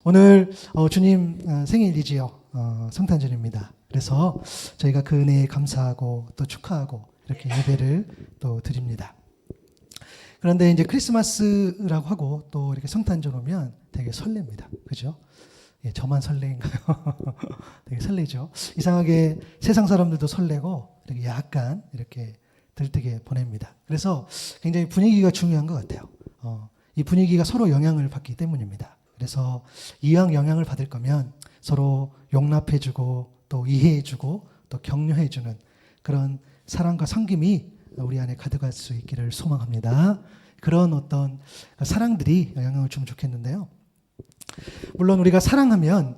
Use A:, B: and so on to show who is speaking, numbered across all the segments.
A: 오늘 주님 생일이지요. 성탄절입니다. 그래서 저희가 그 은혜에 감사하고 또 축하하고 이렇게 예배를 또 드립니다. 그런데 이제 크리스마스라고 하고 또 이렇게 성탄절 오면 되게 설렙니다. 그죠? 예, 저만 설레인가요? 되게 설레죠. 이상하게 세상 사람들도 설레고 이렇게 약간 이렇게 들뜨게 보냅니다. 그래서 굉장히 분위기가 중요한 것 같아요. 이 분위기가 서로 영향을 받기 때문입니다. 그래서 이왕 영향을 받을 거면 서로 용납해주고 또 이해해주고 또 격려해주는 그런 사랑과 섬김이 우리 안에 가득할 수 있기를 소망합니다. 그런 어떤 사랑들이 영향을 주면 좋겠는데요. 물론 우리가 사랑하면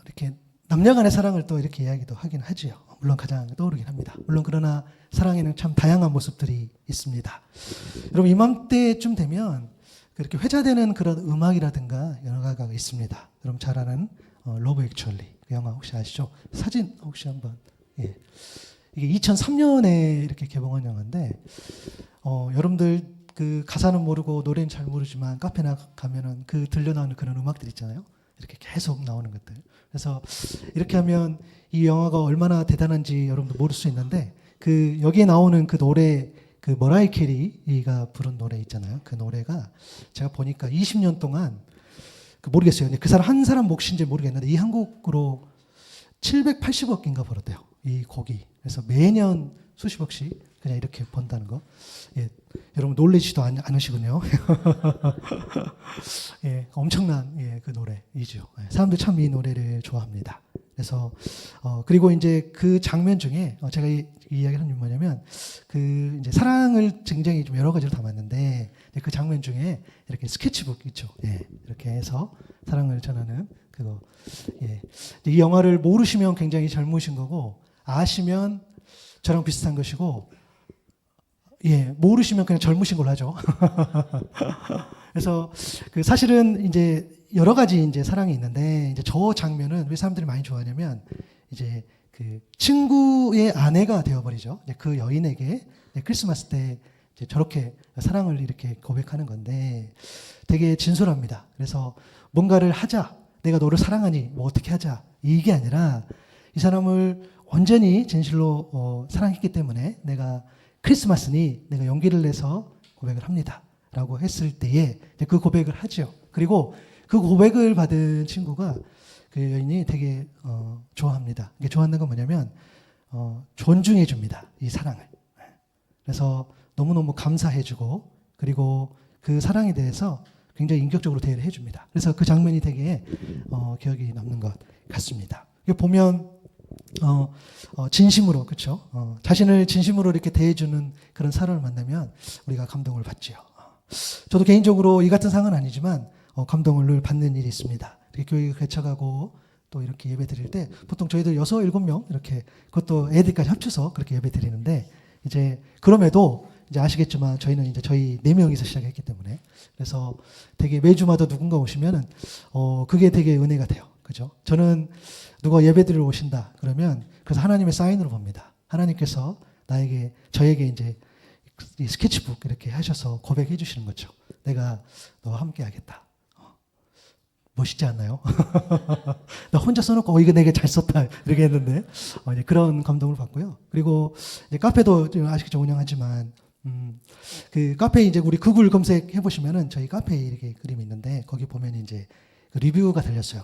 A: 이렇게 남녀 간의 사랑을 또 이렇게 이야기도 하긴 하지요. 물론 가장 떠오르긴 합니다. 물론 그러나 사랑에는 참 다양한 모습들이 있습니다. 여러분 이맘때쯤 되면 그렇게 회자되는 그런 음악이라든가 영화가 있습니다. 여러분 잘 아는 러브 액츄얼리 그 영화 혹시 아시죠? 사진 혹시 한번 예. 이게 2003년에 이렇게 개봉한 영화인데 여러분들 그 가사는 모르고 노래는 잘 모르지만 카페나 가면은 그 들려나오는 그런 음악들 있잖아요. 이렇게 계속 나오는 것들. 그래서 이렇게 하면 이 영화가 얼마나 대단한지 여러분도 모를 수 있는데 그 여기에 나오는 그 노래 그 머라이 캐리가 부른 노래 있잖아요. 그 노래가 제가 보니까 20년 동안 모르겠어요. 그 사람 한 사람 몫인지 모르겠는데 이 한 곡으로 780억인가 벌었대요. 이 곡이. 그래서 매년 수십억씩 그냥 이렇게 번다는 거. 예, 여러분 놀라지도 않으시군요. 예, 엄청난 그 노래이죠. 예, 사람들 참 이 노래를 좋아합니다. 그래서 그리고 이제 그 장면 중에 제가 이 이야기를 하는 게 뭐냐면 그 이제 사랑을 굉장히 좀 여러 가지로 담았는데 그 장면 중에 이렇게 스케치북 있죠. 예, 이렇게 해서 사랑을 전하는 그거. 예, 이 영화를 모르시면 굉장히 젊으신 거고 아시면 저랑 비슷한 것이고 예, 모르시면 그냥 젊으신 걸로 하죠. 그래서 그 사실은 이제 여러 가지 이제 사랑이 있는데 이제 저 장면은 왜 사람들이 많이 좋아하냐면 이제 그 친구의 아내가 되어버리죠. 그 여인에게 크리스마스 때 이제 저렇게 사랑을 이렇게 고백하는 건데 되게 진솔합니다. 그래서 뭔가를 하자, 내가 너를 사랑하니 뭐 어떻게 하자 이게 아니라 이 사람을 온전히 진실로 사랑했기 때문에 내가 크리스마스니 내가 용기를 내서 고백을 합니다. 라고 했을 때에 그 고백을 하죠. 그리고 그 고백을 받은 친구가 그 여인이 되게 좋아합니다. 이게 좋아하는 건 뭐냐면 존중해 줍니다. 이 사랑을. 그래서 너무너무 감사해 주고 그리고 그 사랑에 대해서 굉장히 인격적으로 대해를 해 줍니다. 그래서 그 장면이 되게 기억이 남는 것 같습니다. 이게 보면 진심으로 그렇죠. 자신을 진심으로 이렇게 대해주는 그런 사람을 만나면 우리가 감동을 받지요. 저도 개인적으로 이 같은 상은 아니지만 감동을 늘 받는 일이 있습니다. 교회 개척하고 또 이렇게 예배 드릴 때 보통 저희들 6, 7명 이렇게 그것도 애들까지 합쳐서 그렇게 예배 드리는데 이제 그럼에도 이제 아시겠지만 저희는 이제 저희 4명이서 시작했기 때문에 그래서 되게 매주마다 누군가 오시면은 그게 되게 은혜가 돼요. 그죠? 저는 누가 예배드리러 오신다 그러면 그래서 하나님의 사인으로 봅니다. 하나님께서 저에게 이제 이 스케치북 이렇게 하셔서 고백해 주시는 거죠. 내가 너와 함께 하겠다. 멋있지 않나요? 나 혼자 써놓고 이거 내가 잘 썼다 이렇게 했는데 이제 그런 감동을 받고요. 그리고 이제 카페도 아시겠죠 운영하지만 그 카페 이제 우리 구글 검색해 보시면은 저희 카페에 이렇게 그림이 있는데 거기 보면 이제 그 리뷰가 달렸어요.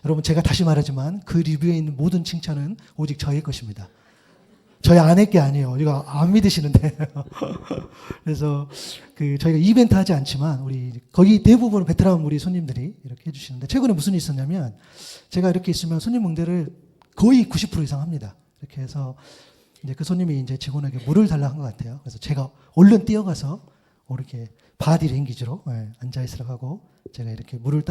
A: 여러분 제가 다시 말하지만 그 리뷰에 있는 모든 칭찬은 오직 저의 것입니다. 저희 아내 게 아니에요. 이거 안 믿으시는데. 그래서 그 저희가 이벤트 하지 않지만 우리 거기 대부분 베트남 우리 손님들이 이렇게 해주시는데 최근에 무슨 일이 있었냐면 제가 이렇게 있으면 손님 응대를 거의 90% 이상 합니다. 이렇게 해서 이제 그 손님이 이제 직원에게 물을 달라 한 것 같아요. 그래서 제가 얼른 뛰어가서 이렇게 바디 랭귀지로 앉아 있으라고 하고 제가 이렇게 물을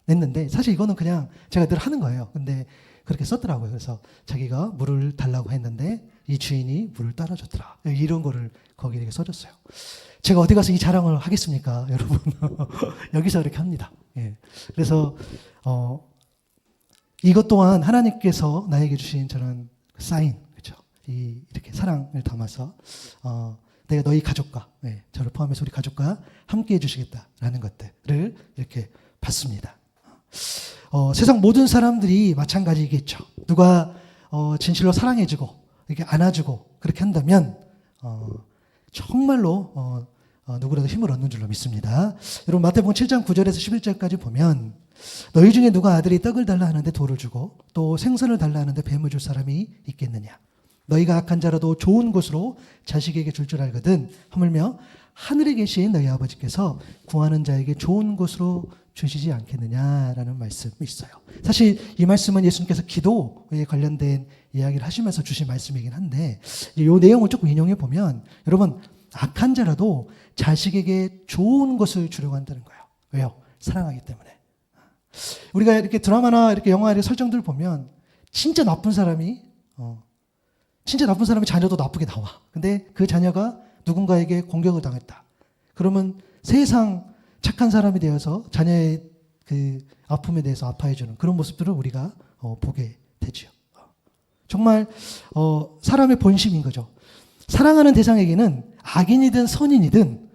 A: 했는데 사실 이거는 그냥 제가 늘 하는 거예요. 근데 그렇게 썼더라고요. 그래서 자기가 물을 달라고 했는데 이 주인이 물을 따라줬더라. 이런 거를 거기에 이렇게 써줬어요. 제가 어디 가서 이 자랑을 하겠습니까, 여러분? 여기서 이렇게 합니다. 예. 그래서 이것 또한 하나님께서 나에게 주신 저런 사인, 그렇죠? 이렇게 사랑을 담아서 내가 너희 가족과 저를 포함해서 우리 가족과 함께 해주시겠다라는 것들을 이렇게 받습니다. 세상 모든 사람들이 마찬가지겠죠. 누가 진실로 사랑해주고 이렇게 안아주고 그렇게 한다면 정말로 누구라도 힘을 얻는 줄로 믿습니다. 여러분 마태복음 7장 9절에서 11절까지 보면 너희 중에 누가 아들이 떡을 달라 하는데 돌을 주고 또 생선을 달라 하는데 뱀을 줄 사람이 있겠느냐. 너희가 악한 자라도 좋은 곳으로 자식에게 줄 줄 알거든 하물며 하늘에 계신 너희 아버지께서 구하는 자에게 좋은 곳으로 주시지 않겠느냐라는 말씀이 있어요. 사실 이 말씀은 예수님께서 기도에 관련된 이야기를 하시면서 주신 말씀이긴 한데 이 내용을 조금 인용해 보면 여러분 악한 자라도 자식에게 좋은 것을 주려고 한다는 거예요. 왜요? 사랑하기 때문에. 우리가 이렇게 드라마나 이렇게 영화의 설정들을 보면 진짜 나쁜 사람이 자녀도 나쁘게 나와. 근데 그 자녀가 누군가에게 공격을 당했다. 그러면 세상 착한 사람이 되어서 자녀의 그 아픔에 대해서 아파해주는 그런 모습들을 우리가 보게 되죠. 정말 사람의 본심인 거죠. 사랑하는 대상에게는 악인이든 선인이든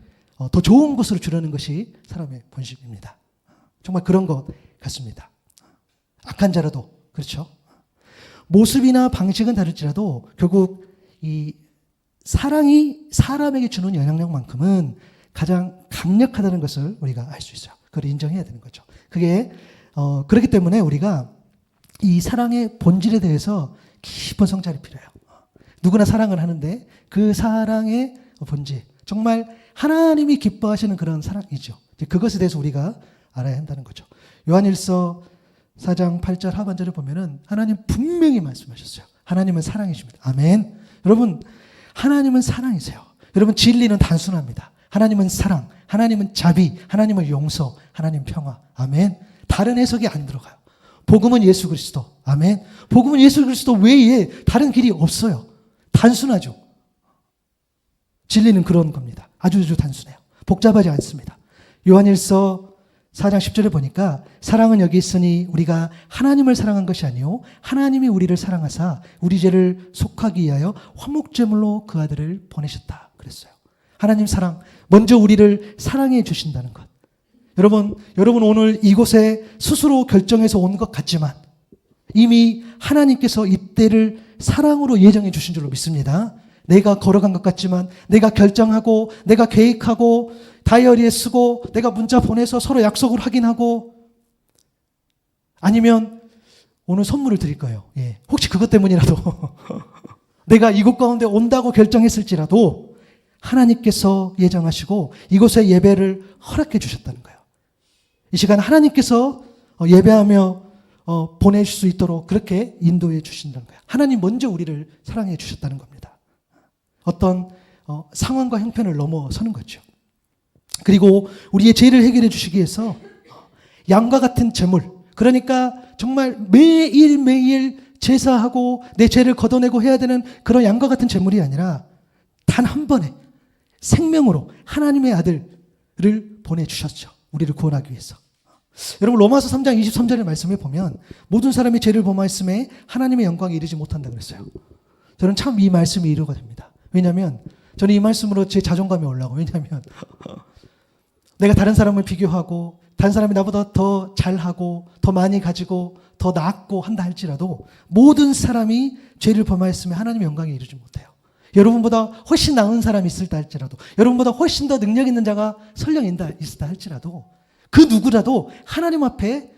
A: 더 좋은 것으로 주려는 것이 사람의 본심입니다. 정말 그런 것 같습니다. 악한 자라도 그렇죠. 모습이나 방식은 다를지라도 결국 이 사랑이 사람에게 주는 영향력만큼은 가장 강력하다는 것을 우리가 알 수 있어요. 그걸 인정해야 되는 거죠. 그게 그렇기 때문에 우리가 이 사랑의 본질에 대해서 깊은 성찰이 필요해요. 누구나 사랑을 하는데 그 사랑의 본질, 정말 하나님이 기뻐하시는 그런 사랑이죠. 그것에 대해서 우리가 알아야 한다는 거죠. 요한일서 4장 8절 하반절을 보면은 하나님 분명히 말씀하셨어요. 하나님은 사랑이십니다. 아멘. 여러분, 하나님은 사랑이세요. 여러분, 진리는 단순합니다. 하나님은 사랑, 하나님은 자비, 하나님은 용서, 하나님 평화. 아멘. 다른 해석이 안 들어가요. 복음은 예수 그리스도. 아멘. 복음은 예수 그리스도 외에 다른 길이 없어요. 단순하죠. 진리는 그런 겁니다. 아주 단순해요. 복잡하지 않습니다. 요한일서 4장 10절에 보니까 사랑은 여기 있으니 우리가 하나님을 사랑한 것이 아니요 하나님이 우리를 사랑하사 우리 죄를 속하기 위하여 화목제물로 그 아들을 보내셨다 그랬어요. 하나님 사랑, 먼저 우리를 사랑해 주신다는 것. 여러분 오늘 이곳에 스스로 결정해서 온 것 같지만 이미 하나님께서 이때를 사랑으로 예정해 주신 줄로 믿습니다. 내가 걸어간 것 같지만 내가 결정하고 내가 계획하고 다이어리에 쓰고 내가 문자 보내서 서로 약속을 확인하고 아니면 오늘 선물을 드릴 거예요. 예. 혹시 그것 때문이라도 내가 이곳 가운데 온다고 결정했을지라도 하나님께서 예정하시고 이곳에 예배를 허락해 주셨다는 거예요. 이 시간 하나님께서 예배하며 보내실 수 있도록 그렇게 인도해 주신다는 거예요. 하나님 먼저 우리를 사랑해 주셨다는 겁니다. 어떤 상황과 형편을 넘어서는 거죠. 그리고 우리의 죄를 해결해 주시기 위해서 양과 같은 제물, 그러니까 정말 매일매일 제사하고 내 죄를 걷어내고 해야 되는 그런 양과 같은 제물이 아니라 단 한 번에 생명으로 하나님의 아들을 보내주셨죠. 우리를 구원하기 위해서. 여러분 로마서 3장 23절의 말씀에 보면 모든 사람이 죄를 범하였음에 하나님의 영광에 이르지 못한다고 그랬어요. 저는 참 이 말씀이 이해가 됩니다. 왜냐하면 저는 이 말씀으로 제 자존감이 올라가고, 왜냐하면 내가 다른 사람을 비교하고 다른 사람이 나보다 더 잘하고 더 많이 가지고 더 낫고 한다 할지라도 모든 사람이 죄를 범하였으면 하나님의 영광에 이르지 못해요. 여러분보다 훨씬 나은 사람이 있을다 할지라도, 여러분보다 훨씬 더 능력 있는 자가 설령 있을다 할지라도 그 누구라도 하나님 앞에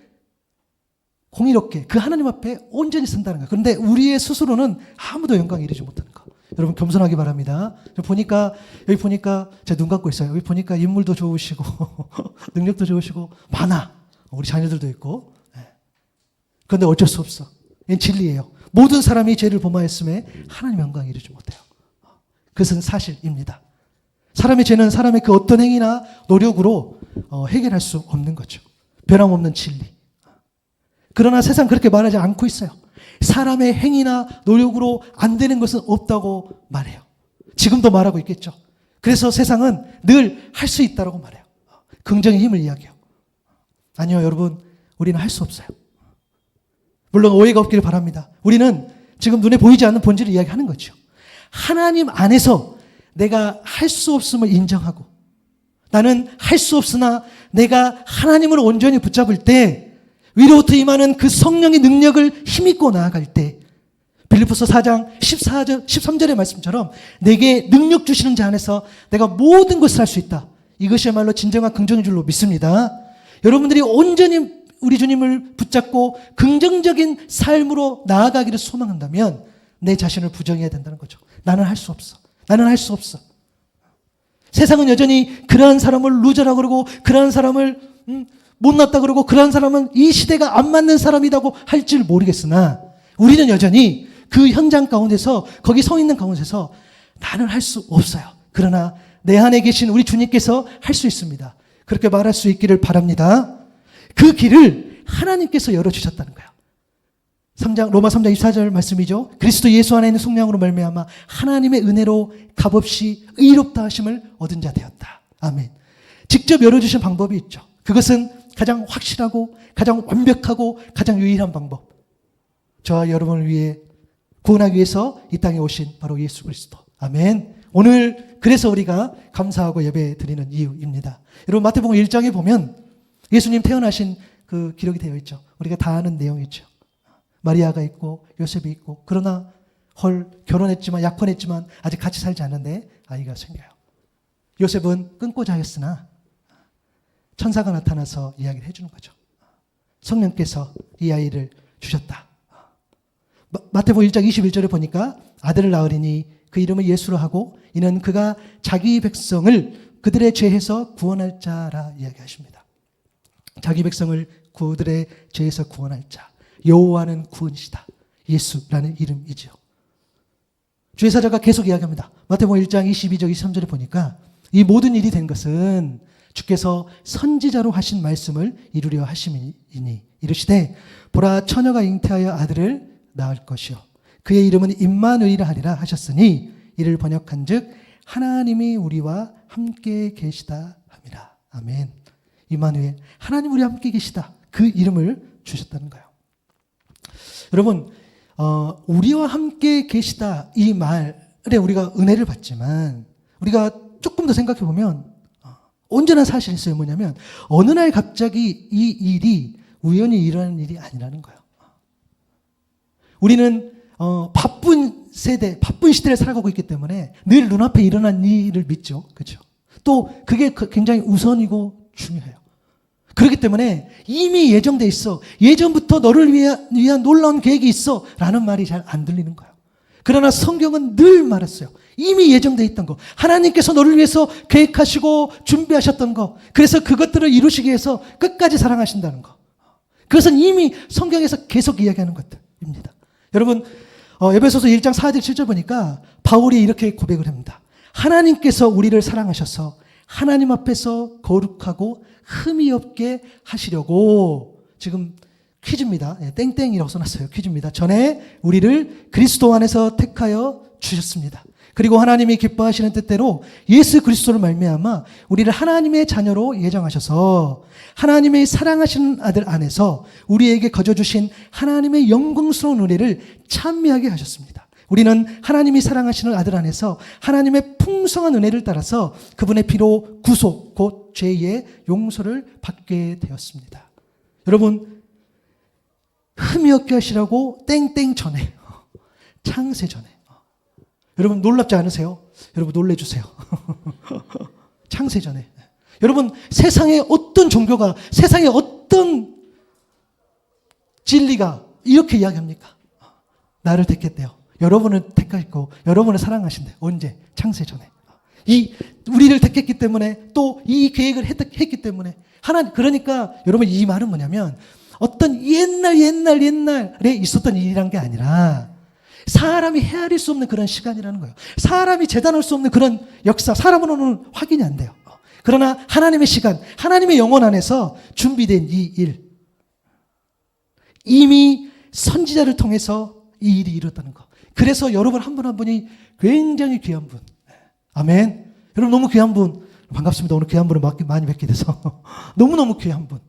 A: 공의롭게 그 하나님 앞에 온전히 쓴다는 거예요. 그런데 우리의 스스로는 아무도 영광에 이르지 못하는 거. 여러분 겸손하기 바랍니다. 여기 보니까 제가 눈 감고 있어요. 여기 보니까 인물도 좋으시고 능력도 좋으시고 많아. 우리 자녀들도 있고. 그런데 어쩔 수 없어. 이건 진리예요. 모든 사람이 죄를 범하였음에 하나님 영광에 이르지 못해요. 그것은 사실입니다. 사람의 죄는 사람의 그 어떤 행위나 노력으로 해결할 수 없는 거죠. 변함없는 진리. 그러나 세상 그렇게 말하지 않고 있어요. 사람의 행위나 노력으로 안 되는 것은 없다고 말해요. 지금도 말하고 있겠죠. 그래서 세상은 늘 할 수 있다고 말해요. 긍정의 힘을 이야기해요. 아니요, 여러분, 우리는 할 수 없어요. 물론 오해가 없기를 바랍니다. 우리는 지금 눈에 보이지 않는 본질을 이야기하는 거죠. 하나님 안에서 내가 할 수 없음을 인정하고 나는 할 수 없으나 내가 하나님을 온전히 붙잡을 때 위로부터 임하는 그 성령의 능력을 힘입고 나아갈 때 빌립보서 4장 14절, 13절의 말씀처럼 내게 능력 주시는 자 안에서 내가 모든 것을 할 수 있다. 이것이야말로 진정한 긍정인 줄로 믿습니다. 여러분들이 온전히 우리 주님을 붙잡고 긍정적인 삶으로 나아가기를 소망한다면 내 자신을 부정해야 된다는 거죠. 나는 할 수 없어. 나는 할 수 없어. 세상은 여전히 그러한 사람을 루저라고 그러고 그러한 사람을 못났다 그러고 그러한 사람은 이 시대가 안 맞는 사람이라고 할지 모르겠으나 우리는 여전히 그 현장 가운데서 거기 서 있는 가운데서 나는 할 수 없어요. 그러나 내 안에 계신 우리 주님께서 할 수 있습니다. 그렇게 말할 수 있기를 바랍니다. 그 길을 하나님께서 열어주셨다는 거예요. 로마 3장 24절 말씀이죠. 그리스도 예수 안에 있는 속량으로 말미암아 하나님의 은혜로 값없이 의롭다 하심을 얻은 자 되었다. 아멘. 직접 열어주신 방법이 있죠. 그것은 가장 확실하고 가장 완벽하고 가장 유일한 방법. 저와 여러분을 위해 구원하기 위해서 이 땅에 오신 바로 예수 그리스도. 아멘. 오늘 그래서 우리가 감사하고 예배 드리는 이유입니다. 여러분 마태복음 1장에 보면 예수님 태어나신 그 기록이 되어 있죠. 우리가 다 아는 내용이죠. 마리아가 있고 요셉이 있고 그러나 결혼했지만 약혼했지만 아직 같이 살지 않는데 아이가 생겨요. 요셉은 끊고자 하였으나 천사가 나타나서 이야기를 해주는 거죠. 성령께서 이 아이를 주셨다. 마태복음 1장 21절에 보니까 아들을 낳으리니 그 이름을 예수로 하고 이는 그가 자기 백성을 그들의 죄에서 구원할 자라 이야기하십니다. 자기 백성을 그들의 죄에서 구원할 자. 여호와는 구원이시다. 예수라는 이름이죠. 주의 사자가 계속 이야기합니다. 마태복음 1장 22절 23절에 보니까 이 모든 일이 된 것은 주께서 선지자로 하신 말씀을 이루려 하심이니 이르시되 보라 처녀가 잉태하여 아들을 낳을 것이요 그의 이름은 임마누엘이라 하리라 하셨으니 이를 번역한즉 하나님이 우리와 함께 계시다 함이라. 아멘. 임마누엘 하나님 우리와 함께 계시다. 그 이름을 주셨다는 거예요. 여러분 우리와 함께 계시다 이 말에 우리가 은혜를 받지만 우리가 조금 더 생각해 보면 온전한 사실이 있어요. 뭐냐면 어느 날 갑자기 이 일이 우연히 일어나는 일이 아니라는 거예요. 우리는 바쁜 세대, 바쁜 시대를 살아가고 있기 때문에 늘 눈앞에 일어난 일을 믿죠. 그렇죠? 또 그게 굉장히 우선이고 중요해요. 그렇기 때문에 이미 예정돼 있어. 예전부터 너를 위한 놀라운 계획이 있어. 라는 말이 잘 안 들리는 거예요. 그러나 성경은 늘 말했어요. 이미 예정돼 있던 거. 하나님께서 너를 위해서 계획하시고 준비하셨던 거. 그래서 그것들을 이루시기 위해서 끝까지 사랑하신다는 거. 그것은 이미 성경에서 계속 이야기하는 것들입니다. 여러분 에베소서 1장 4절 7절 보니까 바울이 이렇게 고백을 합니다. 하나님께서 우리를 사랑하셔서 하나님 앞에서 거룩하고 흠이 없게 하시려고 지금 퀴즈입니다. 땡땡이라고 써놨어요. 퀴즈입니다. 전에 우리를 그리스도 안에서 택하여 주셨습니다. 그리고 하나님이 기뻐하시는 뜻대로 예수 그리스도를 말미암아 우리를 하나님의 자녀로 예정하셔서 하나님의 사랑하시는 아들 안에서 우리에게 거저주신 하나님의 영광스러운 은혜를 찬미하게 하셨습니다. 우리는 하나님이 사랑하시는 아들 안에서 하나님의 풍성한 은혜를 따라서 그분의 피로 구속 곧 죄의 용서를 받게 되었습니다. 여러분 흠이 없게 하시라고 땡땡 전에 창세 전에 여러분 놀랍지 않으세요? 여러분 놀래주세요. 창세 전에 여러분 세상에 어떤 종교가 세상에 어떤 진리가 이렇게 이야기합니까? 나를 택했대요. 여러분을 택했고 여러분을 사랑하신대. 언제? 창세 전에. 우리를 택했기 때문에 또 이 계획을 했기 때문에 하나님. 그러니까 여러분 이 말은 뭐냐면 어떤 옛날에 있었던 일이란 게 아니라 사람이 헤아릴 수 없는 그런 시간이라는 거예요. 사람이 재단할 수 없는 그런 역사, 사람으로는 확인이 안 돼요. 그러나 하나님의 시간, 하나님의 영혼 안에서 준비된 이 일, 이미 선지자를 통해서 이 일이 이뤘다는 거. 그래서 여러분 한 분 한 분이 굉장히 귀한 분. 아멘. 여러분 너무 귀한 분. 반갑습니다. 오늘 귀한 분을 많이 뵙게 돼서. 너무너무 귀한 분.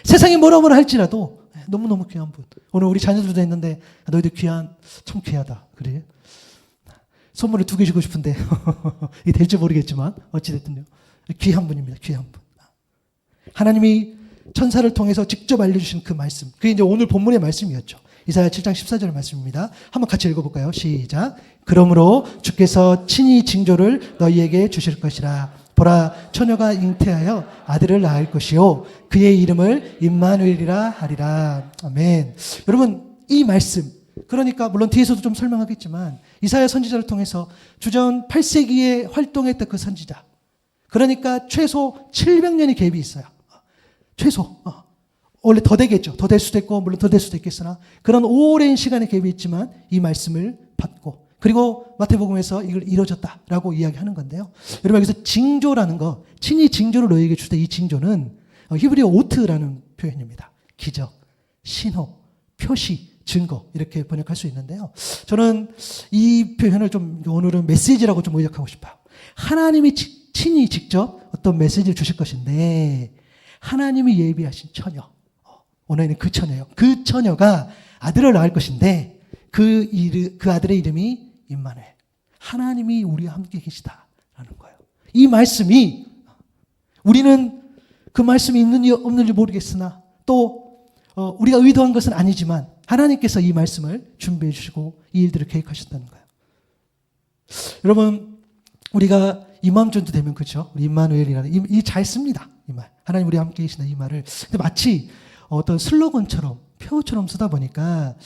A: 세상이 뭐라 할지라도 너무너무 귀한 분. 오늘 우리 자녀들도 있는데 너희들 참 귀하다. 그래? 선물을 2개 주고 싶은데 이게 될지 모르겠지만 어찌됐든요. 귀한 분입니다. 귀한 분. 하나님이 천사를 통해서 직접 알려주신 그 말씀, 그게 이제 오늘 본문의 말씀이었죠. 이사야 7장 14절 말씀입니다. 한번 같이 읽어볼까요? 시작. 그러므로 주께서 친히 징조를 너희에게 주실 것이라. 보라, 처녀가 잉태하여 아들을 낳을 것이요 그의 이름을 임마누엘이라 하리라. 아멘. 여러분, 이 말씀, 그러니까 물론 뒤에서도 좀 설명하겠지만 이사야 선지자를 통해서 주전 8세기에 활동했던 그 선지자, 그러니까 최소 700년이 갭이 있어요. 최소. 원래 더 되겠죠. 더 될 수도 있고 물론 더 될 수도 있겠으나 그런 오랜 시간의 갭이 있지만 이 말씀을 받고, 그리고 마태복음에서 이걸 이루어졌다라고 이야기하는 건데요. 여러분, 여기서 징조라는 거, 친히 징조를 너희에게 주되, 이 징조는 히브리어 오트라는 표현입니다. 기적, 신호, 표시, 증거, 이렇게 번역할 수 있는데요. 저는 이 표현을 좀 오늘은 메시지라고 좀 의역하고 싶어요. 하나님이 친히 직접 어떤 메시지를 주실 것인데, 하나님이 예비하신 처녀, 오늘은 그 처녀요. 그 처녀가 아들을 낳을 것인데 그 아들의 이름이 임마누엘, 하나님이 우리와 함께 계시다라는 거예요. 이 말씀이, 우리는 그 말씀이 있는지 없는지 모르겠으나 또 우리가 의도한 것은 아니지만 하나님께서 이 말씀을 준비해 주시고 이 일들을 계획하셨다는 거예요. 여러분, 우리가 이맘전도 되면, 그렇죠? 우리 임마누엘이라는 이 잘 씁니다. 이 말, 하나님 우리와 함께 계신다, 이 말을. 근데 마치 어떤 슬로건처럼, 표어처럼 쓰다 보니까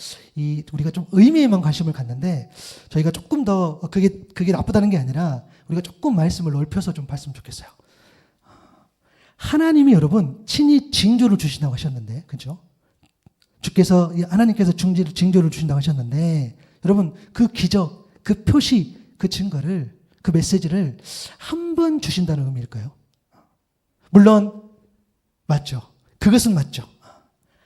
A: 우리가 좀 의미에만 관심을 갖는데, 저희가 조금 더 그게 나쁘다는 게 아니라 우리가 조금 말씀을 넓혀서 좀 봤으면 좋겠어요. 하나님이 여러분 친히 징조를 주신다고 하셨는데, 그죠? 주께서, 하나님께서 징조를 주신다고 하셨는데, 여러분 그 기적, 그 표시, 그 증거를, 그 메시지를 한 번 주신다는 의미일까요? 물론 맞죠. 그것은 맞죠.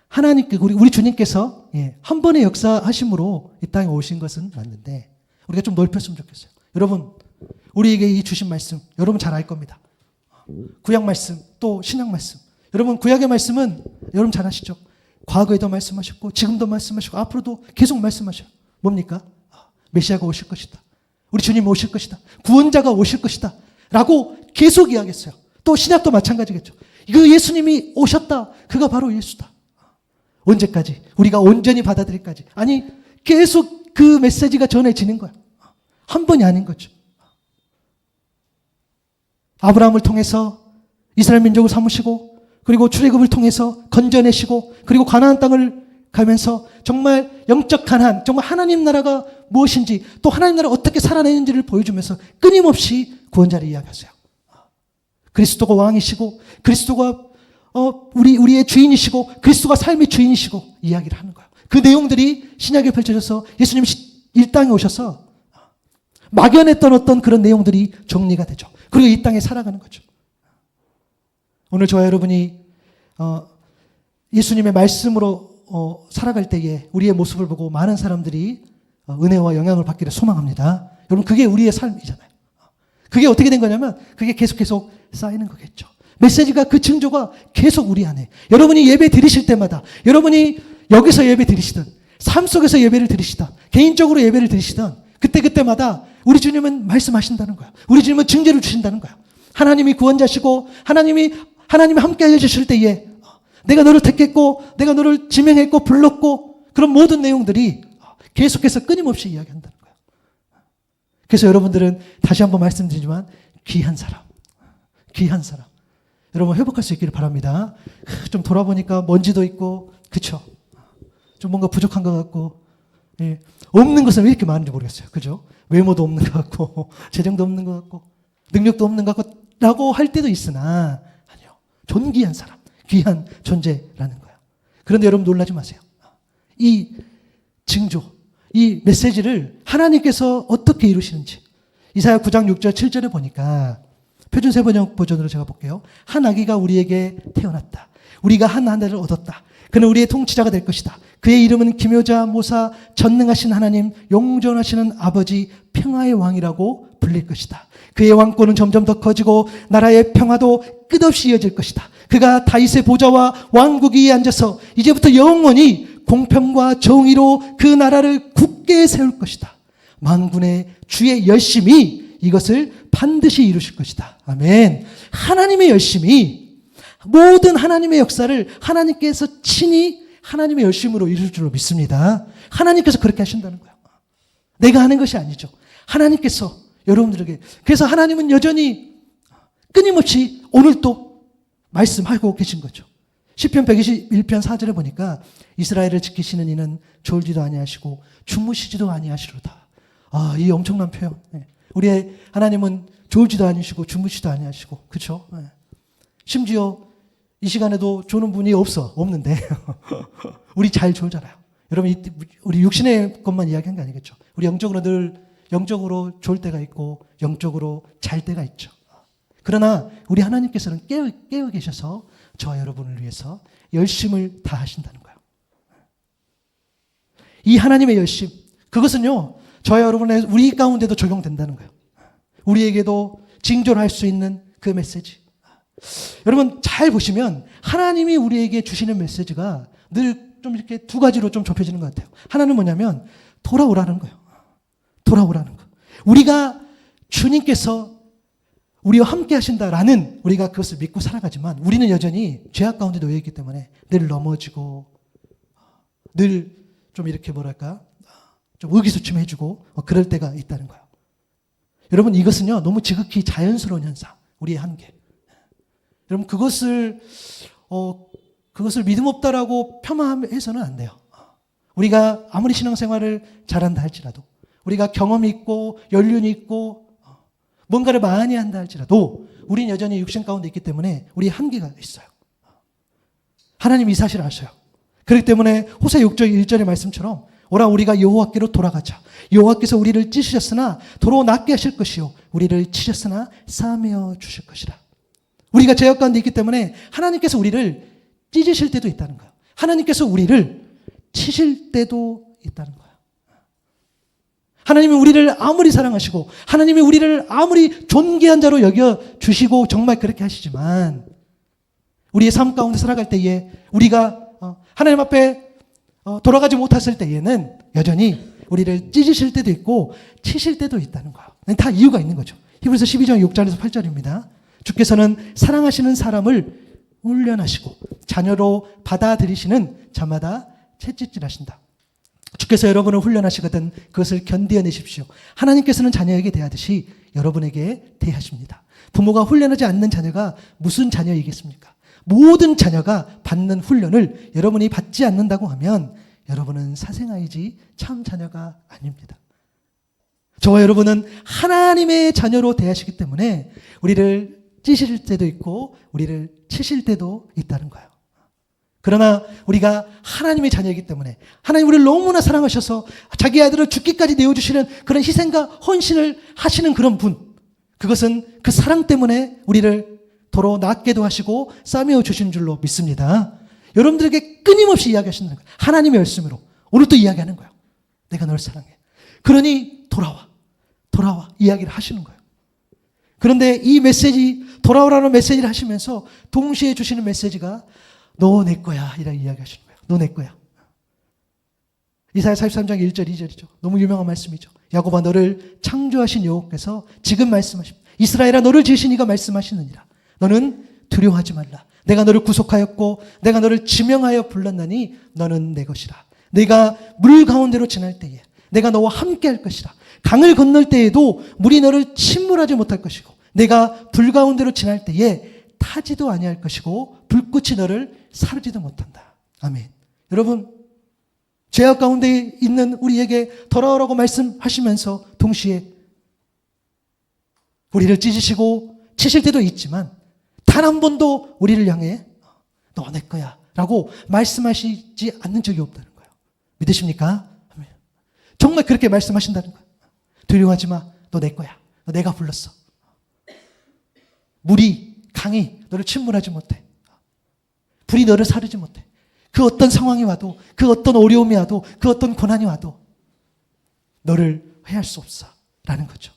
A: 하나님께, 우리 주님께서 한 번의 역사하심으로 이 땅에 오신 것은 맞는데, 우리가 좀 넓혔으면 좋겠어요. 여러분, 우리에게 이 주신 말씀 여러분 잘 알 겁니다. 구약 말씀, 또 신약 말씀. 여러분, 구약의 말씀은 여러분 잘 아시죠? 과거에도 말씀하셨고 지금도 말씀하시고 앞으로도 계속 말씀하셔요. 뭡니까? 메시아가 오실 것이다, 우리 주님 오실 것이다, 구원자가 오실 것이다 라고 계속 이야기했어요. 또 신약도 마찬가지겠죠. 그 예수님이 오셨다, 그가 바로 예수다. 언제까지? 우리가 온전히 받아들일까지. 아니, 계속 그 메시지가 전해지는 거야. 한 번이 아닌 거죠. 아브라함을 통해서 이스라엘 민족을 삼으시고, 그리고 출애굽을 통해서 건져내시고, 그리고 가나안 땅을 가면서 정말 영적 가나안, 정말 하나님 나라가 무엇인지, 또 하나님 나라가 어떻게 살아내는지를 보여주면서 끊임없이 구원자를 이야기하세요. 그리스도가 왕이시고, 그리스도가 우리의 주인이시고, 그리스도가 삶의 주인이시고 이야기를 하는 거예요. 그 내용들이 신약에 펼쳐져서 예수님이 이 땅에 오셔서 막연했던 어떤 그런 내용들이 정리가 되죠. 그리고 이 땅에 살아가는 거죠. 오늘 저와 여러분이 예수님의 말씀으로 살아갈 때에 우리의 모습을 보고 많은 사람들이 은혜와 영향을 받기를 소망합니다. 여러분, 그게 우리의 삶이잖아요. 그게 어떻게 된 거냐면 그게 계속 쌓이는 거겠죠. 메시지가, 그 징조가 계속 우리 안에, 여러분이 예배 드리실 때마다, 여러분이 여기서 예배 드리시든 삶 속에서 예배를 드리시든 개인적으로 예배를 드리시든 그때마다 우리 주님은 말씀하신다는 거야. 우리 주님은 징조를 주신다는 거야. 하나님이 구원자시고 하나님이 함께 해주실 때에 내가 너를 택했고 내가 너를 지명했고 불렀고, 그런 모든 내용들이 계속해서 끊임없이 이야기한다는 거야. 그래서 여러분들은 다시 한번 말씀드리지만 귀한 사람. 여러분 회복할 수 있기를 바랍니다. 좀 돌아보니까 먼지도 있고, 그쵸? 좀 뭔가 부족한 것 같고, 없는 것은 왜 이렇게 많은지 모르겠어요. 그죠? 외모도 없는 것 같고, 재정도 없는 것 같고, 능력도 없는 것 같고, 라고 할 때도 있으나, 아니요. 존귀한 사람, 귀한 존재라는 거예요. 그런데 여러분 놀라지 마세요. 이 징조, 이 메시지를 하나님께서 어떻게 이루시는지, 이사야 9장 6절 7절에 보니까, 표준 세번역 버전으로 제가 볼게요. 한 아기가 우리에게 태어났다. 우리가 한 아들을 얻었다. 그는 우리의 통치자가 될 것이다. 그의 이름은 기묘자, 모사, 전능하신 하나님, 용존하시는 아버지, 평화의 왕이라고 불릴 것이다. 그의 왕권은 점점 더 커지고 나라의 평화도 끝없이 이어질 것이다. 그가 다윗의 보좌와 왕국 위에 앉아서 이제부터 영원히 공평과 정의로 그 나라를 굳게 세울 것이다. 만군의 주의 열심이 이것을 반드시 이루실 것이다. 아멘. 하나님의 열심이, 모든 하나님의 역사를 하나님께서 친히 하나님의 열심으로 이룰 줄로 믿습니다. 하나님께서 그렇게 하신다는 거예요. 내가 하는 것이 아니죠. 하나님께서 여러분들에게. 그래서 하나님은 여전히 끊임없이 오늘도 말씀하고 계신 거죠. 시편 121편 4절에 보니까 이스라엘을 지키시는 이는 졸지도 아니하시고 주무시지도 아니하시로다. 아, 이 엄청난 표현. 우리의 하나님은 졸지도 아니시고 주무시지도 아니하시고, 그렇죠? 심지어 이 시간에도 조는 분이 없는데 우리 잘 졸잖아요. 여러분, 우리 육신의 것만 이야기한 게 아니겠죠. 우리 영적으로 늘 영적으로 졸 때가 있고 영적으로 잘 때가 있죠. 그러나 우리 하나님께서는 깨어 계셔서 저와 여러분을 위해서 열심을 다하신다는 거예요. 이 하나님의 열심, 그것은요, 저와 여러분의 우리 가운데도 적용된다는 거예요. 우리에게도 징조할 수 있는 그 메시지. 여러분 잘 보시면 하나님이 우리에게 주시는 메시지가 늘 좀 이렇게 두 가지로 좀 좁혀지는 것 같아요. 하나는 뭐냐면 돌아오라는 거예요. 돌아오라는 거. 우리가 주님께서 우리와 함께 하신다라는 우리가 그것을 믿고 살아가지만 우리는 여전히 죄악 가운데 놓여 있기 때문에 늘 넘어지고 늘 좀 이렇게 뭐랄까 좀 의기소침해지고 그럴 때가 있다는 거예요. 여러분 이것은요 너무 지극히 자연스러운 현상, 우리의 한계. 여러분 그것을 믿음 없다라고 폄하해서는 안 돼요. 우리가 아무리 신앙생활을 잘한다 할지라도, 우리가 경험이 있고 연륜이 있고 뭔가를 많이 한다 할지라도 우리는 여전히 육신 가운데 있기 때문에 우리의 한계가 있어요. 하나님이 이 사실을 아셔요. 그렇기 때문에 호세 6절 1절의 말씀처럼 오라 우리가 여호와께로 돌아가자. 여호와께서 우리를 찢으셨으나 도로 낫게 하실 것이요 우리를 치셨으나 싸매어 주실 것이라. 우리가 죄악 가운데 있기 때문에 하나님께서 우리를 찢으실 때도 있다는 거예요. 하나님께서 우리를 치실 때도 있다는 거예요. 하나님이 우리를 아무리 사랑하시고 하나님이 우리를 아무리 존귀한 자로 여겨주시고 정말 그렇게 하시지만 우리의 삶 가운데 살아갈 때에 우리가 하나님 앞에 돌아가지 못했을 때에는 여전히 우리를 찢으실 때도 있고 치실 때도 있다는 거예요. 다 이유가 있는 거죠. 히브리서 12장 6절에서 8절입니다. 주께서는 사랑하시는 사람을 훈련하시고 자녀로 받아들이시는 자마다 채찍질하신다. 주께서 여러분을 훈련하시거든 그것을 견디어내십시오. 하나님께서는 자녀에게 대하듯이 여러분에게 대하십니다. 부모가 훈련하지 않는 자녀가 무슨 자녀이겠습니까? 모든 자녀가 받는 훈련을 여러분이 받지 않는다고 하면 여러분은 사생아이지 참 자녀가 아닙니다. 저와 여러분은 하나님의 자녀로 대하시기 때문에 우리를 찌실 때도 있고 우리를 치실 때도 있다는 거예요. 그러나 우리가 하나님의 자녀이기 때문에 하나님 우리를 너무나 사랑하셔서 자기 아들을 죽기까지 내어주시는 그런 희생과 헌신을 하시는 그런 분, 그것은 그 사랑 때문에 우리를 도로 낫게도 하시고 싸매어 주신 줄로 믿습니다. 여러분들에게 끊임없이 이야기하시는 거예요. 하나님의 말씀으로 오늘도 이야기하는 거예요. 내가 널 사랑해. 그러니 돌아와 이야기를 하시는 거예요. 그런데 이 메시지, 돌아오라는 메시지를 하시면서 동시에 주시는 메시지가 너 내 거야 이라고 이야기하시는 거예요. 너 내 거야. 이사야 43장 1절 2절이죠. 너무 유명한 말씀이죠. 야곱아 너를 창조하신 여호와께서 지금 말씀하십니다. 이스라엘아 너를 지으신 이가 말씀하시느니라. 너는 두려워하지 말라. 내가 너를 구속하였고 내가 너를 지명하여 불렀나니 너는 내 것이라. 내가 물 가운데로 지날 때에 내가 너와 함께 할 것이라. 강을 건널 때에도 물이 너를 침몰하지 못할 것이고 내가 불 가운데로 지날 때에 타지도 아니할 것이고 불꽃이 너를 사르지도 못한다. 아멘. 여러분 죄악 가운데 있는 우리에게 돌아오라고 말씀하시면서 동시에 우리를 찢으시고 치실 때도 있지만 단 한 번도 우리를 향해 너 내 거야 라고 말씀하시지 않는 적이 없다는 거예요. 믿으십니까? 아멘. 정말 그렇게 말씀하신다는 거예요. 두려워하지 마. 너 내 거야. 너 내가 불렀어. 강이 너를 침몰하지 못해. 불이 너를 사르지 못해. 그 어떤 상황이 와도, 그 어떤 어려움이 와도, 그 어떤 고난이 와도 너를 해할 수 없어 라는 거죠.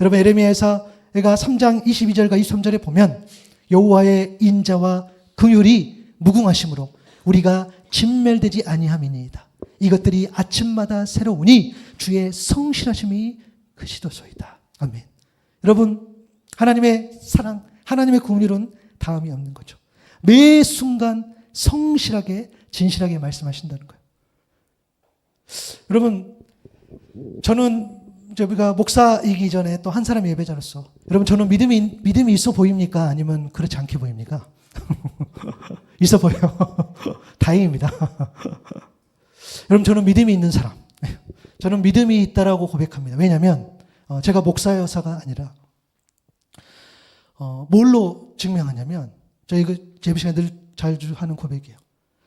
A: 여러분 에레미야에가 3장 22절과 23절에 보면 여호와의 인자와 긍휼이 무궁하심으로 우리가 진멸되지 아니함이니이다. 이것들이 아침마다 새로우니 주의 성실하심이 크시도소이다. 아멘. 여러분 하나님의 사랑, 하나님의 긍휼은 다음이 없는 거죠. 매 순간 성실하게 진실하게 말씀하신다는 거예요. 여러분, 저는 우리가 목사이기 전에 또 한 사람의 예배자로서, 여러분, 저는 믿음이 있어 보입니까? 아니면 그렇지 않게 보입니까? 있어 보여요. 다행입니다. 여러분, 저는 믿음이 있는 사람. 저는 믿음이 있다라고 고백합니다. 왜냐하면 제가 목사여서가 아니라 뭘로 증명하냐면, 저희 예배 시간에 늘 자주 하는 고백이에요.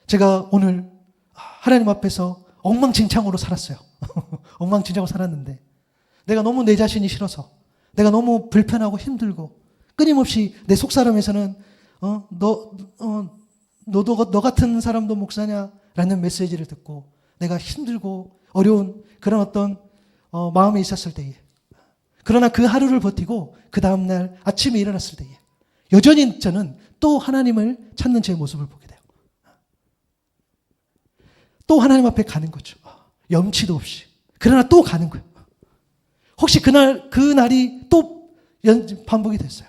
A: 제가 오늘 하나님 앞에서 엉망진창으로 살았어요. 엉망진창으로 살았는데 내가 너무 내 자신이 싫어서, 내가 너무 불편하고 힘들고, 끊임없이 내 속사람에서는 너 같은 사람도 목사냐? 라는 메시지를 듣고 내가 힘들고 어려운 그런 어떤 마음에 있었을 때에, 그러나 그 하루를 버티고 그 다음날 아침에 일어났을 때에 여전히 저는 또 하나님을 찾는 제 모습을 보게 돼요. 또 하나님 앞에 가는 거죠. 염치도 없이. 그러나 또 가는 거예요. 혹시 그날이 또 반복이 됐어요.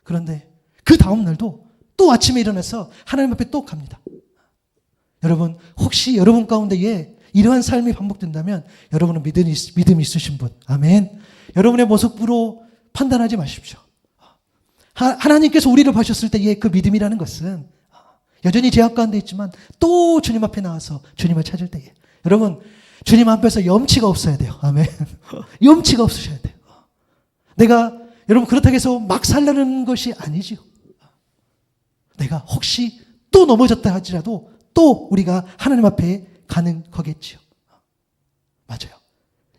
A: 그런데 그 다음날도 또 아침에 일어나서 하나님 앞에 또 갑니다. 여러분, 혹시 여러분 가운데에 이러한 삶이 반복된다면 여러분은 믿음이 있으신 분. 아멘. 여러분의 모습으로 판단하지 마십시오. 하나님께서 우리를 봐주셨을 때의 그 믿음이라는 것은 여전히 제약 가운데 있지만 또 주님 앞에 나와서 주님을 찾을 때에, 여러분, 주님 앞에서 염치가 없어야 돼요. 아멘. 염치가 없으셔야 돼요. 여러분, 그렇다고 해서 막 살라는 것이 아니지요. 내가 혹시 또 넘어졌다 할지라도 또 우리가 하나님 앞에 가는 거겠지요. 맞아요.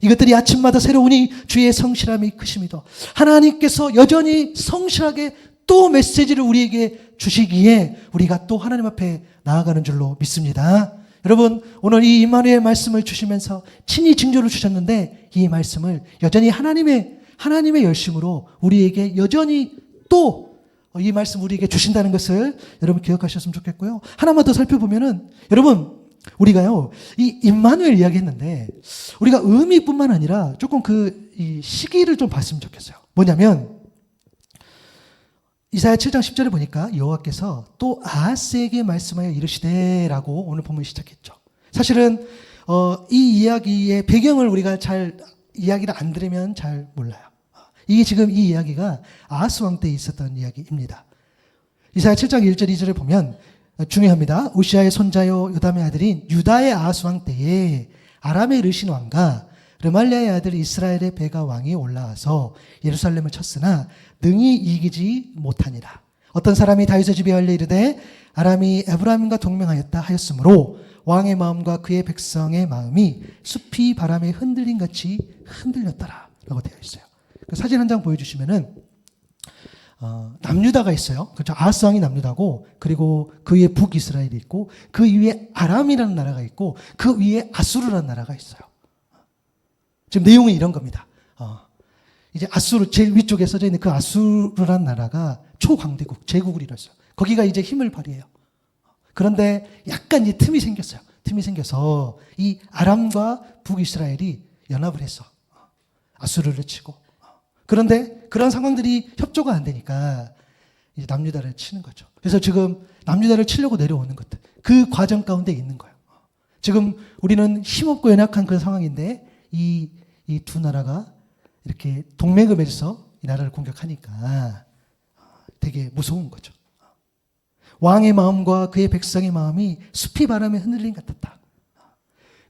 A: 이것들이 아침마다 새로우니 주의 성실함이 크심이다. 하나님께서 여전히 성실하게 또 메시지를 우리에게 주시기에 우리가 또 하나님 앞에 나아가는 줄로 믿습니다. 여러분, 오늘 이 임마누엘 말씀을 주시면서 친히 징조를 주셨는데, 이 말씀을 여전히 하나님의 열심으로 우리에게 여전히 또 이 말씀 우리에게 주신다는 것을 여러분 기억하셨으면 좋겠고요. 하나만 더 살펴보면은, 여러분, 우리가요, 이 임마누엘 이야기 했는데, 우리가 의미뿐만 아니라 조금 이 시기를 좀 봤으면 좋겠어요. 뭐냐면, 이사야 7장 10절에 보니까 여호와께서 또 아하스에게 말씀하여 이르시되라고 오늘 본문이 시작했죠. 사실은 이 이야기의 배경을 우리가 잘 이야기를 안 들으면 잘 몰라요. 이게 지금 이 이야기가 아하스 왕 때 있었던 이야기입니다. 이사야 7장 1절 2절을 보면 중요합니다. 우시아의 손자요 요담의 아들인 유다의 아하스 왕 때에 아람의 르신 왕과 르말리아의 아들 이스라엘의 베가 왕이 올라와서 예루살렘을 쳤으나 능히 이기지 못하니라. 어떤 사람이 다윗의 집에 알려 이르되 아람이 에브라임과 동맹하였다 하였으므로 왕의 마음과 그의 백성의 마음이 숲이 바람에 흔들린 같이 흔들렸더라 라고 되어 있어요. 그 사진 한 장 보여주시면은 남유다가 있어요. 그렇죠. 아하스 왕이 남유다고, 그리고 그 위에 북이스라엘이 있고, 그 위에 아람이라는 나라가 있고, 그 위에 아수르라는 나라가 있어요. 지금 내용은 이런 겁니다. 이제 아수르 제일 위쪽에 써져 있는 그 아수르라는 나라가 초강대국, 제국을 이뤘어요. 거기가 이제 힘을 발휘해요. 그런데 약간 이제 틈이 생겼어요. 틈이 생겨서 이 아람과 북이스라엘이 연합을 해서 아수르를 치고, 그런데 그런 상황들이 협조가 안 되니까 이제 남유다를 치는 거죠. 그래서 지금 남유다를 치려고 내려오는 것들, 그 과정 가운데 있는 거예요. 지금 우리는 힘없고 연약한 그런 상황인데 이 두 나라가 이렇게 동맹을 맺어서 이 나라를 공격하니까 되게 무서운 거죠. 왕의 마음과 그의 백성의 마음이 숲이 바람에 흔들림 같았다.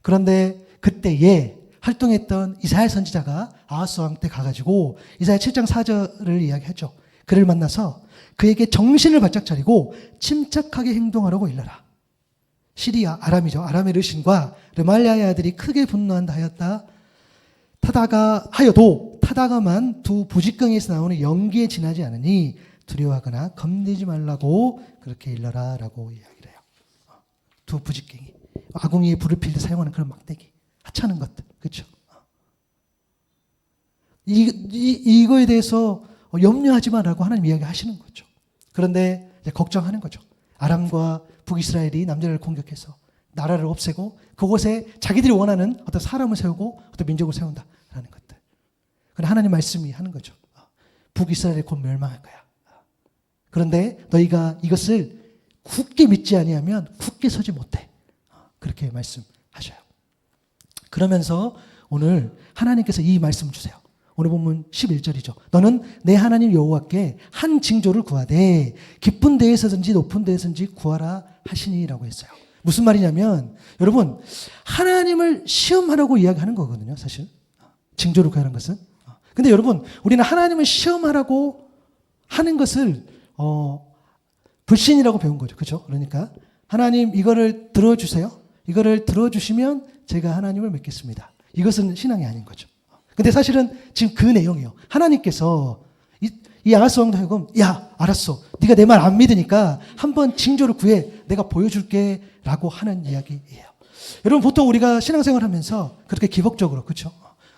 A: 그런데 그때에 활동했던 이사야 선지자가 아하스 왕 때 가가지고 이사야 7장 4절을 이야기하죠. 그를 만나서 그에게 정신을 바짝 차리고 침착하게 행동하라고 일러라. 시리아, 아람이죠. 아람의 르신과 르말리아의 아들이 크게 분노한다 하였다. 하여도 타다가만 두 부직경에서 나오는 연기에 지나지 않으니 두려워하거나 겁내지 말라고 그렇게 일러라 라고 이야기를 해요. 두 부직경이 아궁이에 불을 필 때 사용하는 그런 막대기, 하찮은 것들, 그렇죠? 이거에 대해서 염려하지 마라고 하나님 이야기하시는 거죠. 그런데 이제 걱정하는 거죠. 아람과 북이스라엘이 남자를 공격해서 나라를 없애고 그곳에 자기들이 원하는 어떤 사람을 세우고 어떤 민족을 세운다라는 것들. 그런데 하나님 말씀이 하는 거죠. 북이스라엘이 곧 멸망할 거야. 그런데 너희가 이것을 굳게 믿지 아니하면 굳게 서지 못해. 그렇게 말씀하셔요. 그러면서 오늘 하나님께서 이 말씀을 주세요. 오늘 본문 11절이죠. 너는 내 하나님 여호와께 한 징조를 구하되 깊은 데에서든지 높은 데에서든지 구하라 하시니라고 했어요. 무슨 말이냐면 여러분 하나님을 시험하라고 이야기하는 거거든요. 사실 징조를 구하는 것은. 근데 여러분 우리는 하나님을 시험하라고 하는 것을 불신이라고 배운 거죠. 그렇죠? 그러니까 하나님 이거를 들어주세요. 이거를 들어주시면 제가 하나님을 믿겠습니다. 이것은 신앙이 아닌 거죠. 근데 사실은 지금 그 내용이에요. 하나님께서 이 아하스 왕도 하여금 야 알았어. 네가 내 말 안 믿으니까 한번 징조를 구해. 내가 보여줄게 라고 하는 이야기예요. 여러분 보통 우리가 신앙생활 하면서 그렇게 기복적으로 그렇죠?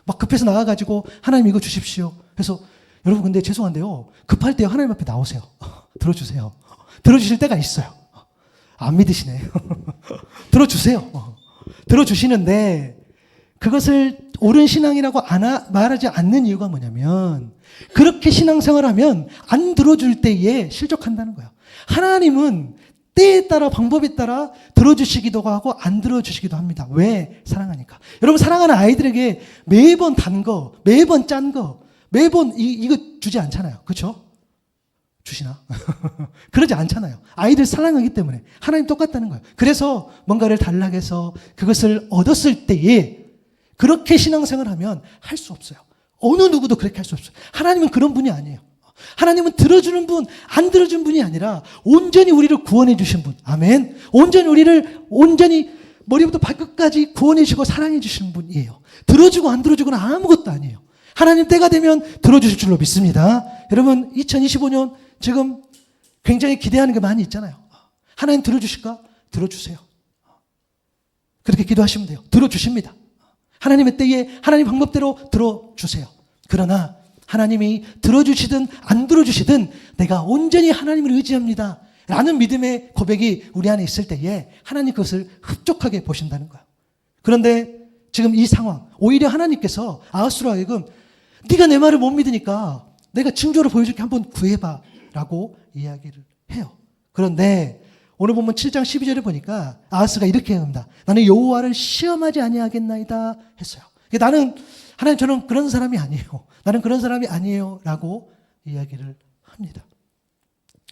A: 막 급해서 나가가지고 하나님 이거 주십시오. 그래서 여러분 근데 죄송한데요. 급할 때 하나님 앞에 나오세요. 들어주세요. 들어주실 때가 있어요. 안 믿으시네. 들어주세요. 들어주시는데 그것을 옳은 신앙이라고 말하지 않는 이유가 뭐냐면 그렇게 신앙생활하면 안 들어줄 때에 실족한다는 거예요. 하나님은 때에 따라 방법에 따라 들어주시기도 하고 안 들어주시기도 합니다. 왜? 사랑하니까. 여러분 사랑하는 아이들에게 매번 단 거, 매번 짠 거, 매번 이거 주지 않잖아요. 그렇죠? 주시나? 그러지 않잖아요. 아이들 사랑하기 때문에. 하나님 똑같다는 거예요. 그래서 뭔가를 단락해서 그것을 얻었을 때에 그렇게 신앙생활을 하면 할 수 없어요. 어느 누구도 그렇게 할 수 없어요. 하나님은 그런 분이 아니에요. 하나님은 들어주는 분, 안 들어준 분이 아니라 온전히 우리를 구원해 주신 분. 아멘. 온전히 머리부터 발끝까지 구원해 주시고 사랑해 주시는 분이에요. 들어주고 안 들어주고는 아무것도 아니에요. 하나님 때가 되면 들어주실 줄로 믿습니다. 여러분 2025년 지금 굉장히 기대하는 게 많이 있잖아요. 하나님 들어주실까? 들어주세요. 그렇게 기도하시면 돼요. 들어주십니다. 하나님의 때에 하나님 방법대로 들어주세요. 그러나 하나님이 들어주시든 안 들어주시든 내가 온전히 하나님을 의지합니다 라는 믿음의 고백이 우리 안에 있을 때에 하나님 그것을 흡족하게 보신다는 거예요. 그런데 지금 이 상황 오히려 하나님께서 아하스로 하여금 네가 내 말을 못 믿으니까 내가 징조를 보여줄게 한번 구해봐 라고 이야기를 해요. 그런데 오늘 보면 7장 12절에 보니까 아하스가 이렇게 합니다. 나는 여호와를 시험하지 아니하겠나이다 했어요. 나는 하나님 저는 그런 사람이 아니에요. 나는 그런 사람이 아니에요 라고 이야기를 합니다.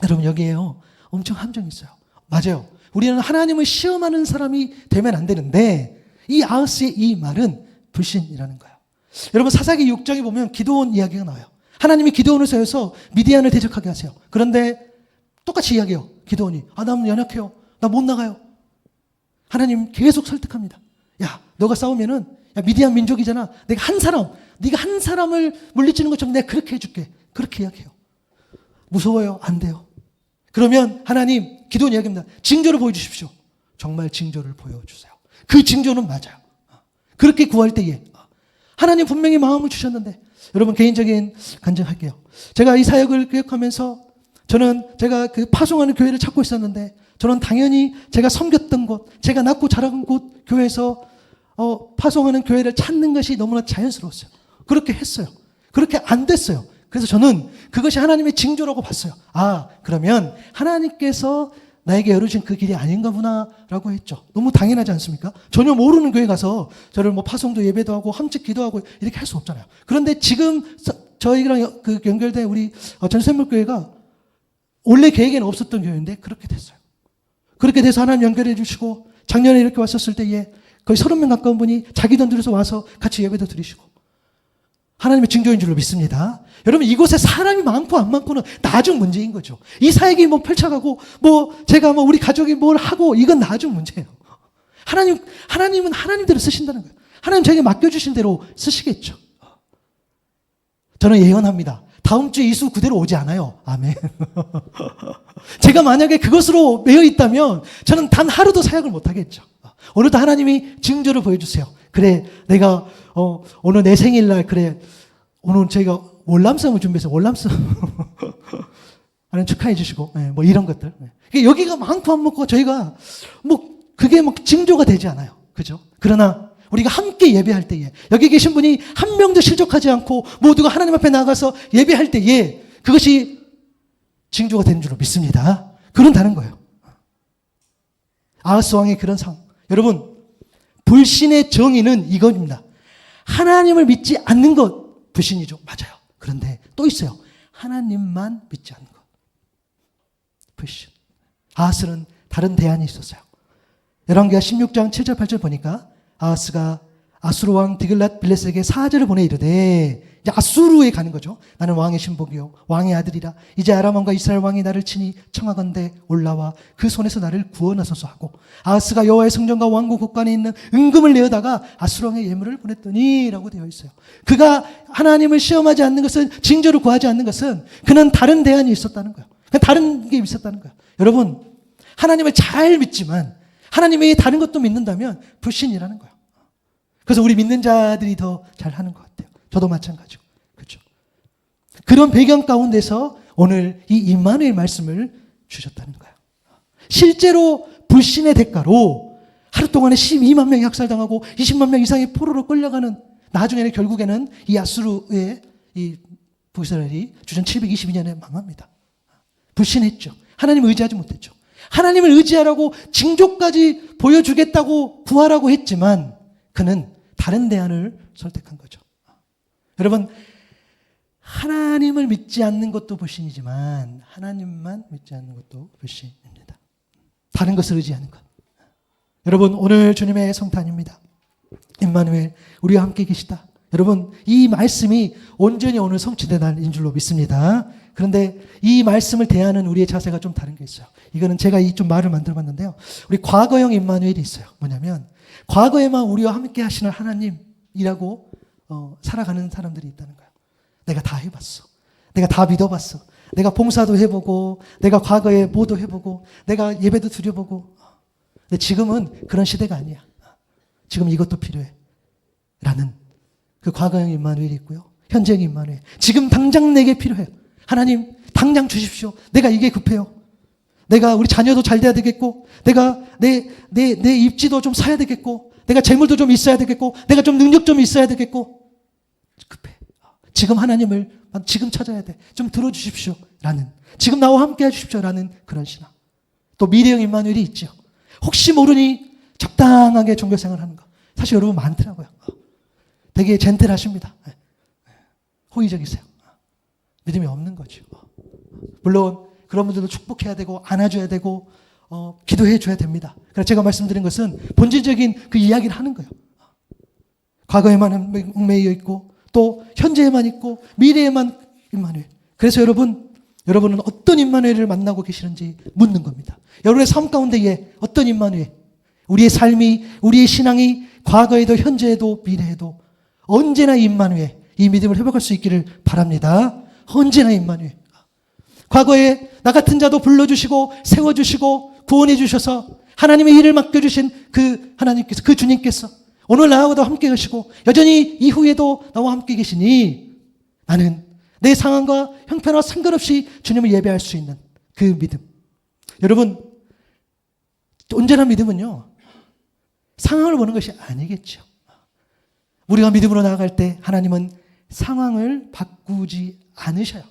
A: 여러분 여기에요. 엄청 함정이 있어요. 맞아요. 우리는 하나님을 시험하는 사람이 되면 안 되는데 이 아하스의 이 말은 불신이라는 거예요. 여러분 사사기 6장에 보면 기드온 이야기가 나와요. 하나님이 기드온을 세워서 미디안을 대적하게 하세요. 그런데 똑같이 이야기해요. 기드온이 나 연약해요. 나 못 나가요. 하나님 계속 설득합니다. 야 너가 싸우면은 야 미디안 민족이잖아. 네가 한 사람을 물리치는 것처럼 내가 그렇게 해줄게. 그렇게 이야기해요. 무서워요? 안 돼요. 그러면 하나님 기도원 이야기합니다. 징조를 보여주십시오. 정말 징조를 보여주세요. 그 징조는 맞아요. 그렇게 구할 때에 하나님 분명히 마음을 주셨는데 여러분 개인적인 간증할게요. 제가 이 사역을 기획하면서 제가 그 파송하는 교회를 찾고 있었는데 저는 당연히 제가 섬겼던 곳, 제가 낳고 자란 곳 교회에서 파송하는 교회를 찾는 것이 너무나 자연스러웠어요. 그렇게 했어요. 그렇게 안 됐어요. 그래서 저는 그것이 하나님의 징조라고 봤어요. 그러면 하나님께서 나에게 열어주신 그 길이 아닌가 보나 라고 했죠. 너무 당연하지 않습니까? 전혀 모르는 교회 가서 저를 파송도 예배도 하고 함께 기도하고 이렇게 할 수 없잖아요. 그런데 지금 저희랑 연결된 우리 전샘물교회가 원래 계획에는 없었던 교회인데 그렇게 됐어요. 그렇게 돼서 하나님 연결해 주시고 작년에 이렇게 왔었을 때에 거의 30명 가까운 분이 자기 돈 들여서 와서 같이 예배도 드리시고 하나님의 징조인 줄로 믿습니다. 여러분 이곳에 사람이 많고 안 많고는 나중 문제인 거죠. 이 사역이 펼쳐가고 제가 우리 가족이 뭘 하고 이건 나중 문제예요. 하나님은 하나님대로 쓰신다는 거예요. 하나님 저에게 맡겨주신 대로 쓰시겠죠. 저는 예언합니다. 다음 주에 이수 그대로 오지 않아요. 아멘. 제가 만약에 그것으로 매여 있다면 저는 단 하루도 사역을 못 하겠죠. 오늘도 하나님이 징조를 보여주세요. 그래, 내가 오늘 내 생일날 그래 오늘 저희가 월남쌈을 준비해서 월남쌈 하나님 축하해 주시고 이런 것들. 여기가 많고 안 먹고 저희가 그게 징조가 되지 않아요. 그죠? 그러나 우리가 함께 예배할 때에 여기 계신 분이 한 명도 실족하지 않고 모두가 하나님 앞에 나가서 예배할 때에 그것이 징조가 되는 줄로 믿습니다. 그런다는 거예요. 아하스 왕의 그런 상황. 여러분, 불신의 정의는 이겁니다. 하나님을 믿지 않는 것 불신이죠. 맞아요. 그런데 또 있어요. 하나님만 믿지 않는 것. 불신. 아하스는 다른 대안이 있었어요. 열왕기하 16장 7절 8절 보니까 아하스가 아수르 왕 디글랏 빌레셋에게 사절을 보내 이르되, 이제 아수르에 가는 거죠. 나는 왕의 신복이요 왕의 아들이라. 이제 아람 왕과 이스라엘 왕이 나를 치니 청하건대 올라와 그 손에서 나를 구원하소서 하고, 아하스가 여호와의 성전과 왕궁 곳간에 있는 은금을 내어다가 아수르 왕의 예물을 보냈더니 라고 되어 있어요. 그가 하나님을 시험하지 않는 것은, 징조를 구하지 않는 것은 그는 다른 대안이 있었다는 거예요. 다른 게 있었다는 거예요. 여러분, 하나님을 잘 믿지만 하나님 외에 다른 것도 믿는다면 불신이라는 거예요. 그래서 우리 믿는 자들이 더 잘하는 것 같아요. 저도 마찬가지고. 그렇죠? 그런 배경 가운데서 오늘 이 임마누엘 말씀을 주셨다는 거예요. 실제로 불신의 대가로 하루 동안에 12만 명이 학살당하고 20만 명 이상이 포로로 끌려가는, 나중에는 결국에는 이 아수르의 이 북이스라엘이 주전 722년에 망합니다. 불신했죠. 하나님을 의지하지 못했죠. 하나님을 의지하라고 징조까지 보여주겠다고 구하라고 했지만 그는 다른 대안을 선택한 거죠. 여러분, 하나님을 믿지 않는 것도 불신이지만 하나님만 믿지 않는 것도 불신입니다. 다른 것을 의지하는 것. 여러분, 오늘 주님의 성탄입니다. 임마누엘, 우리와 함께 계시다. 여러분, 이 말씀이 온전히 오늘 성취된 날인 줄로 믿습니다. 그런데 이 말씀을 대하는 우리의 자세가 좀 다른 게 있어요. 이거는 제가 이 좀 말을 만들어 봤는데요. 우리 과거형 임마누엘이 있어요. 뭐냐면 과거에만 우리와 함께 하시는 하나님이라고 살아가는 사람들이 있다는 거예요. 내가 다 해봤어. 내가 다 믿어봤어. 내가 봉사도 해보고, 내가 과거에 뭐도 해보고, 내가 예배도 드려보고. 근데 지금은 그런 시대가 아니야. 지금 이것도 필요해. 라는 그 과거형 임마누엘이 있고요. 현재형 임마누엘. 지금 당장 내게 필요해요. 하나님, 당장 주십시오. 내가 이게 급해요. 내가 우리 자녀도 잘 돼야 되겠고, 내가 내 입지도 좀 사야 되겠고, 내가 재물도 좀 있어야 되겠고, 내가 좀 능력 좀 있어야 되겠고, 급해. 지금 하나님을 지금 찾아야 돼. 좀 들어주십시오. 라는, 지금 나와 함께 해주십시오. 라는 그런 신앙. 또 미래형 임마누엘이 있죠. 혹시 모르니 적당하게 종교생활 하는 거. 사실 여러분 많더라고요. 되게 젠틀하십니다. 호의적이세요. 믿음이 없는 거죠. 물론 그런 분들도 축복해야 되고 안아줘야 되고 기도해 줘야 됩니다. 그래서 제가 말씀드린 것은 본질적인 그 이야기를 하는 거예요. 과거에만 얽매여 있고 또 현재에만 있고 미래에만 임마누엘. 그래서 여러분은 어떤 임마누엘을 만나고 계시는지 묻는 겁니다. 여러분의 삶 가운데에 어떤 임마누엘, 우리의 삶이, 우리의 신앙이 과거에도 현재에도 미래에도 언제나 임마누엘, 이 믿음을 회복할 수 있기를 바랍니다. 언제나 임마누엘. 과거에 나 같은 자도 불러주시고 세워주시고 구원해 주셔서 하나님의 일을 맡겨주신 그 하나님께서, 그 주님께서 오늘 나하고도 함께 계시고 여전히 이후에도 나와 함께 계시니 나는 내 상황과 형편과 상관없이 주님을 예배할 수 있는 그 믿음. 여러분, 언제나 믿음은요, 상황을 보는 것이 아니겠죠. 우리가 믿음으로 나아갈 때 하나님은 상황을 바꾸지 않으셔요.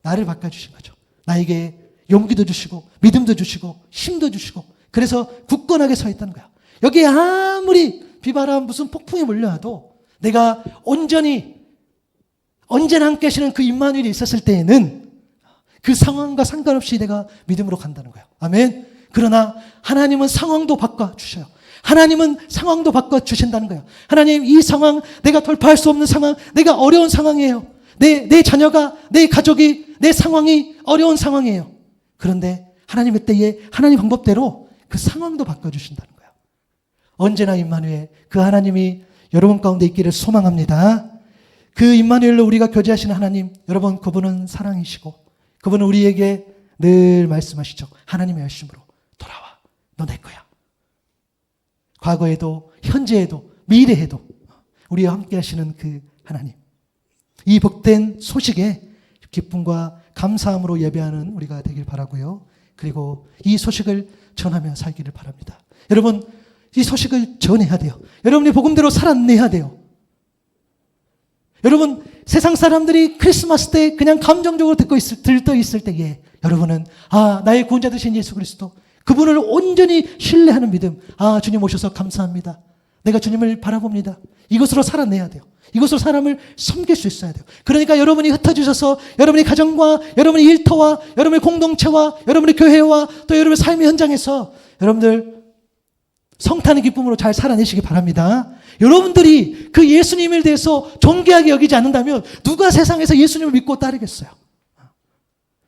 A: 나를 바꿔주신 거죠. 나에게 용기도 주시고 믿음도 주시고 힘도 주시고 그래서 굳건하게 서 있다는 거야. 여기에 아무리 비바람 무슨 폭풍이 몰려와도 내가 온전히 언제나 함께 하시는 그 임마누엘이 있었을 때에는 그 상황과 상관없이 내가 믿음으로 간다는 거예요. 아멘. 그러나 하나님은 상황도 바꿔주셔요. 하나님은 상황도 바꿔주신다는 거예요. 하나님, 이 상황, 내가 돌파할 수 없는 상황, 내가 어려운 상황이에요. 내 자녀가, 내 가족이, 내 상황이 어려운 상황이에요. 그런데 하나님의 때에 하나님 방법대로 그 상황도 바꿔주신다는 거예요. 언제나 임마누엘, 그 하나님이 여러분 가운데 있기를 소망합니다. 그 임마누엘로 우리가 교제하시는 하나님, 여러분, 그분은 사랑이시고 그분은 우리에게 늘 말씀하시죠. 하나님의 열심으로 돌아와. 너 내 거야. 과거에도 현재에도 미래에도 우리와 함께 하시는 그 하나님. 이 복된 소식에 기쁨과 감사함으로 예배하는 우리가 되길 바라고요. 그리고 이 소식을 전하며 살기를 바랍니다. 여러분, 이 소식을 전해야 돼요. 여러분이 복음대로 살아내야 돼요. 여러분, 세상 사람들이 크리스마스 때 그냥 감정적으로 들떠 있을 때에 여러분은 나의 구원자 되신 예수 그리스도, 그분을 온전히 신뢰하는 믿음. 아, 주님 오셔서 감사합니다. 내가 주님을 바라봅니다. 이것으로 살아내야 돼요. 이것으로 사람을 섬길 수 있어야 돼요. 그러니까 여러분이 흩어지셔서 여러분의 가정과 여러분의 일터와 여러분의 공동체와 여러분의 교회와 또 여러분의 삶의 현장에서 여러분들 성탄의 기쁨으로 잘 살아내시기 바랍니다. 여러분들이 그 예수님에 대해서 존귀하게 여기지 않는다면 누가 세상에서 예수님을 믿고 따르겠어요?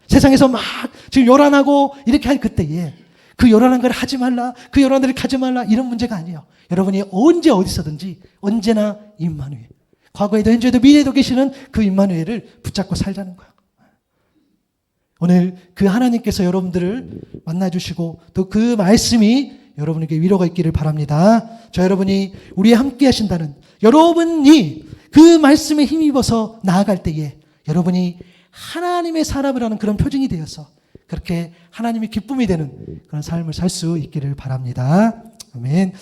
A: 세상에서 막 지금 요란하고 이렇게 할 그때에 그 요란한 걸 하지 말라, 그 요란한 데를 가지 말라 이런 문제가 아니에요. 여러분이 언제 어디서든지 언제나 임마누엘, 과거에도 현재에도 미래에도 계시는 그 임마누엘을 붙잡고 살자는 거예요. 오늘 그 하나님께서 여러분들을 만나주시고 또 그 말씀이 여러분에게 위로가 있기를 바랍니다. 저 여러분이 우리에 함께 하신다는 여러분이 그 말씀에 힘입어서 나아갈 때에 여러분이 하나님의 사람을 하는 그런 표징이 되어서 그렇게 하나님의 기쁨이 되는 그런 삶을 살 수 있기를 바랍니다. 아멘.